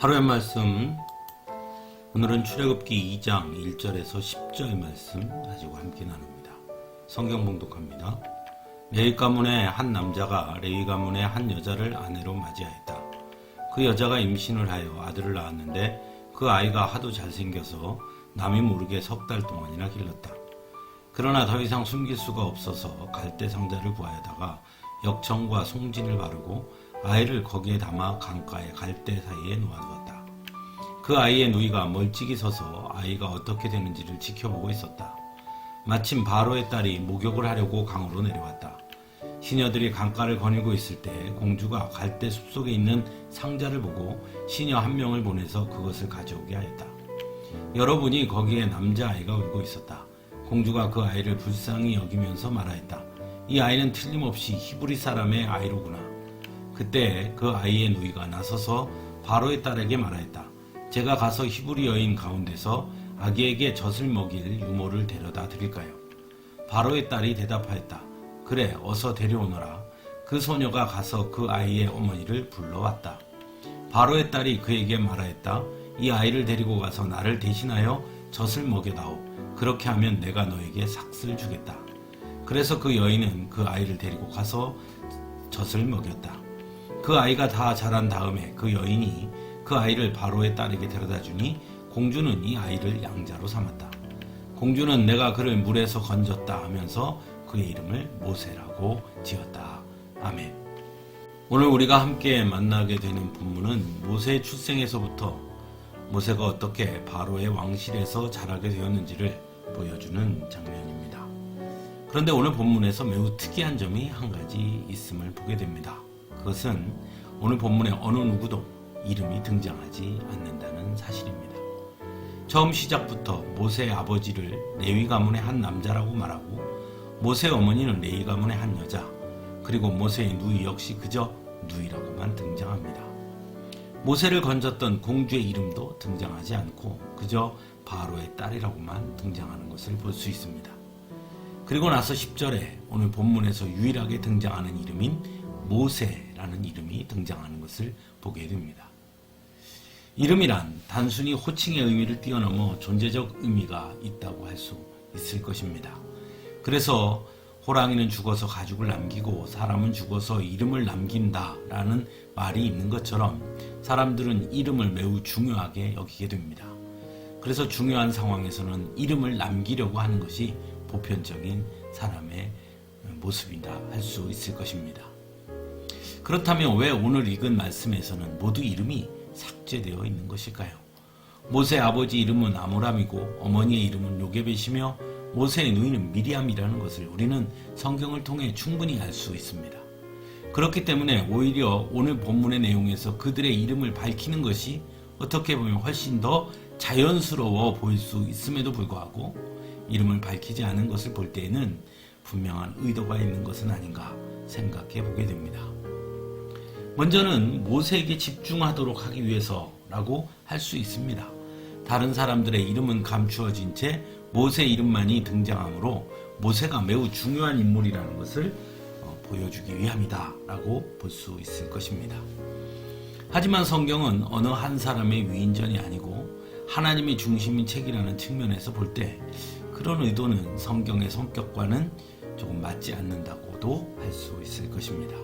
하루의 말씀, 오늘은 출애굽기 2장 1절에서 10절의 말씀 가지고 함께 나눕니다. 성경 봉독합니다. 레위 가문의 한 남자가 레위 가문의 한 여자를 아내로 맞이하였다. 그 여자가 임신을 하여 아들을 낳았는데 그 아이가 하도 잘생겨서 남이 모르게 3달 동안이나 길렀다. 그러나 더 이상 숨길 수가 없어서 갈대 상자를 구하여다가 역청과 송진을 바르고 아이를 거기에 담아 강가의 갈대 사이에 놓아두었다. 그 아이의 누이가 멀찍이 서서 아이가 어떻게 되는지를 지켜보고 있었다. 마침 바로의 딸이 목욕을 하려고 강으로 내려왔다. 시녀들이 강가를 거닐고 있을 때 공주가 갈대 숲속에 있는 상자를 보고 시녀 한 명을 보내서 그것을 가져오게 하였다. 여러분이 거기에 남자아이가 울고 있었다. 공주가 그 아이를 불쌍히 여기면서 말하였다. 이 아이는 틀림없이 히브리 사람의 아이로구나. 그때 그 아이의 누이가 나서서 바로의 딸에게 말하였다. 제가 가서 히브리 여인 가운데서 아기에게 젖을 먹일 유모를 데려다 드릴까요? 바로의 딸이 대답하였다. 그래, 어서 데려오너라. 그 소녀가 가서 그 아이의 어머니를 불러왔다. 바로의 딸이 그에게 말하였다. 이 아이를 데리고 가서 나를 대신하여 젖을 먹여다오. 그렇게 하면 내가 너에게 삭슬 주겠다. 그래서 그 여인은 그 아이를 데리고 가서 젖을 먹였다. 그 아이가 다 자란 다음에 그 여인이 그 아이를 바로의 딸에게 데려다 주니 공주는 이 아이를 양자로 삼았다. 공주는 내가 그를 물에서 건졌다 하면서 그의 이름을 모세라고 지었다. 아멘. 오늘 우리가 함께 만나게 되는 본문은 모세의 출생에서부터 모세가 어떻게 바로의 왕실에서 자라게 되었는지를 보여주는 장면입니다. 그런데 오늘 본문에서 매우 특이한 점이 한 가지 있음을 보게 됩니다. 그것은 오늘 본문의 어느 누구도 이름이 등장하지 않는다는 사실입니다. 처음 시작부터 모세의 아버지를 레위 가문의 한 남자라고 말하고 모세의 어머니는 레위 가문의 한 여자, 그리고 모세의 누이 역시 그저 누이라고만 등장합니다. 모세를 건졌던 공주의 이름도 등장하지 않고 그저 바로의 딸이라고만 등장하는 것을 볼 수 있습니다. 그리고 나서 10절에 오늘 본문에서 유일하게 등장하는 이름인 모세라는 이름이 등장하는 것을 보게 됩니다. 이름이란 단순히 호칭의 의미를 뛰어넘어 존재적 의미가 있다고 할 수 있을 것입니다. 그래서 호랑이는 죽어서 가죽을 남기고 사람은 죽어서 이름을 남긴다라는 말이 있는 것처럼 사람들은 이름을 매우 중요하게 여기게 됩니다. 그래서 중요한 상황에서는 이름을 남기려고 하는 것이 보편적인 사람의 모습이다 할 수 있을 것입니다. 그렇다면 왜 오늘 읽은 말씀에서는 모두 이름이 삭제되어 있는 것일까요? 모세의 아버지 이름은 아므람이고 어머니의 이름은 요게벳이며 모세의 누이는 미리암이라는 것을 우리는 성경을 통해 충분히 알 수 있습니다. 그렇기 때문에 오히려 오늘 본문의 내용에서 그들의 이름을 밝히는 것이 어떻게 보면 훨씬 더 자연스러워 보일 수 있음에도 불구하고 이름을 밝히지 않은 것을 볼 때에는 분명한 의도가 있는 것은 아닌가 생각해 보게 됩니다. 먼저는 모세에게 집중하도록 하기 위해서라고 할 수 있습니다. 다른 사람들의 이름은 감추어진 채 모세 이름만이 등장하므로 모세가 매우 중요한 인물이라는 것을 보여주기 위함이다 라고 볼 수 있을 것입니다. 하지만 성경은 어느 한 사람의 위인전이 아니고 하나님이 중심인 책이라는 측면에서 볼 때 그런 의도는 성경의 성격과는 조금 맞지 않는다고도 할 수 있을 것입니다.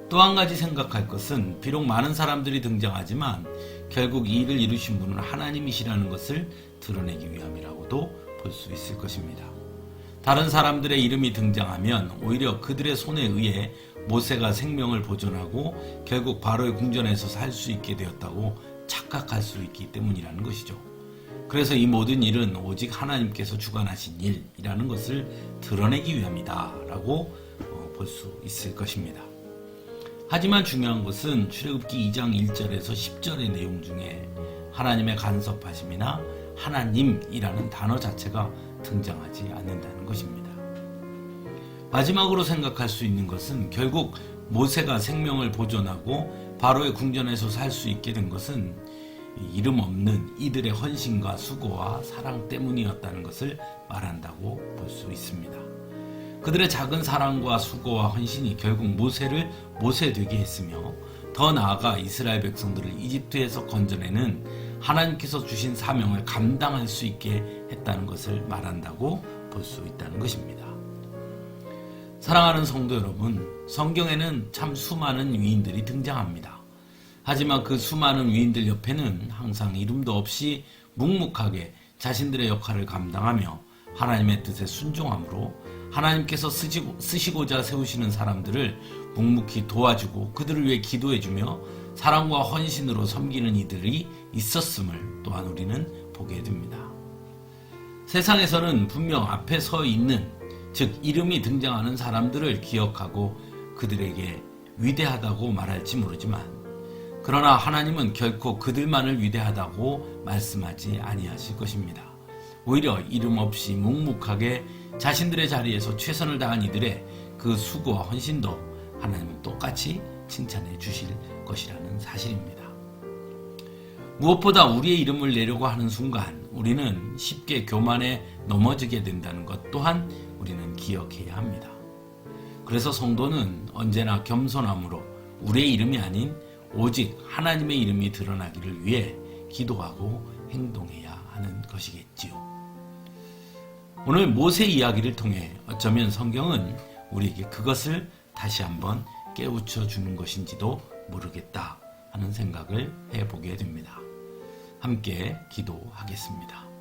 또 한 가지 생각할 것은 비록 많은 사람들이 등장하지만 결국 이 일을 이루신 분은 하나님이시라는 것을 드러내기 위함이라고도 볼 수 있을 것입니다. 다른 사람들의 이름이 등장하면 오히려 그들의 손에 의해 모세가 생명을 보존하고 결국 바로의 궁전에서 살 수 있게 되었다고 착각할 수 있기 때문이라는 것이죠. 그래서 이 모든 일은 오직 하나님께서 주관하신 일이라는 것을 드러내기 위함이다 라고 볼 수 있을 것입니다. 하지만 중요한 것은 출애굽기 2장 1절에서 10절의 내용 중에 하나님의 간섭하심이나 하나님이라는 단어 자체가 등장하지 않는다는 것입니다. 마지막으로 생각할 수 있는 것은 결국 모세가 생명을 보존하고 바로의 궁전에서 살 수 있게 된 것은 이름 없는 이들의 헌신과 수고와 사랑 때문이었다는 것을 말한다고 볼 수 있습니다. 그들의 작은 사랑과 수고와 헌신이 결국 모세를 모세 되게 했으며 더 나아가 이스라엘 백성들을 이집트에서 건져내는 하나님께서 주신 사명을 감당할 수 있게 했다는 것을 말한다고 볼 수 있다는 것입니다. 사랑하는 성도 여러분, 성경에는 참 수많은 위인들이 등장합니다. 하지만 그 수많은 위인들 옆에는 항상 이름도 없이 묵묵하게 자신들의 역할을 감당하며 하나님의 뜻에 순종함으로 하나님께서 쓰시고자 세우시는 사람들을 묵묵히 도와주고 그들을 위해 기도해주며 사랑과 헌신으로 섬기는 이들이 있었음을 또한 우리는 보게 됩니다. 세상에서는 분명 앞에 서 있는, 즉 이름이 등장하는 사람들을 기억하고 그들에게 위대하다고 말할지 모르지만, 그러나 하나님은 결코 그들만을 위대하다고 말씀하지 아니하실 것입니다. 오히려 이름 없이 묵묵하게 자신들의 자리에서 최선을 다한 이들의 그 수고와 헌신도 하나님은 똑같이 칭찬해 주실 것이라는 사실입니다. 무엇보다 우리의 이름을 내려고 하는 순간 우리는 쉽게 교만에 넘어지게 된다는 것 또한 우리는 기억해야 합니다. 그래서 성도는 언제나 겸손함으로 우리의 이름이 아닌 오직 하나님의 이름이 드러나기를 위해 기도하고 행동해야 하는 것이겠지요. 오늘 모세 이야기를 통해 어쩌면 성경은 우리에게 그것을 다시 한번 깨우쳐 주는 것인지도 모르겠다 하는 생각을 해보게 됩니다. 함께 기도하겠습니다.